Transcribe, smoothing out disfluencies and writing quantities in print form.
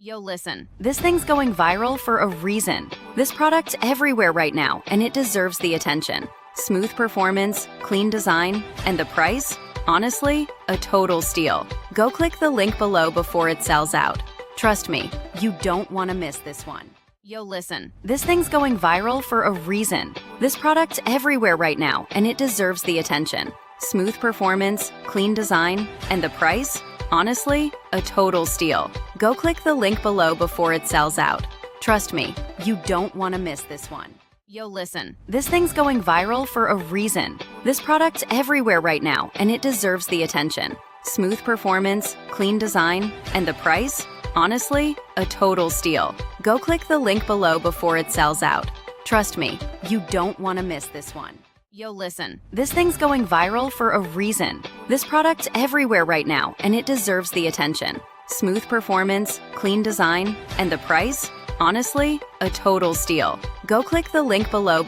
Yo, listen, this thing's going viral for a reason. This product's everywhere right now, and it deserves the attention. Smooth performance, clean design, and the price? Honestly, a total steal. Go click the link below before it sells out. Trust me, you don't want to miss this one. Yo, listen, this thing's going viral for a reason. This product's everywhere right now, and it deserves the attention. Smooth performance, clean design, and the price? Honestly, a total steal. Go click the link below before it sells out. Trust me, you don't want to miss this one. Yo, listen, this thing's going viral for a reason. This product's everywhere right now, and it deserves the attention. Smooth performance, clean design, and the price? Honestly, a total steal. Go click the link below before it sells out. Trust me, you don't want to miss this one. Yo, listen, this thing's going viral for a reason. This product's everywhere right now, and it deserves the attention. Smooth performance, clean design, and the price? Honestly, a total steal. Go click the link below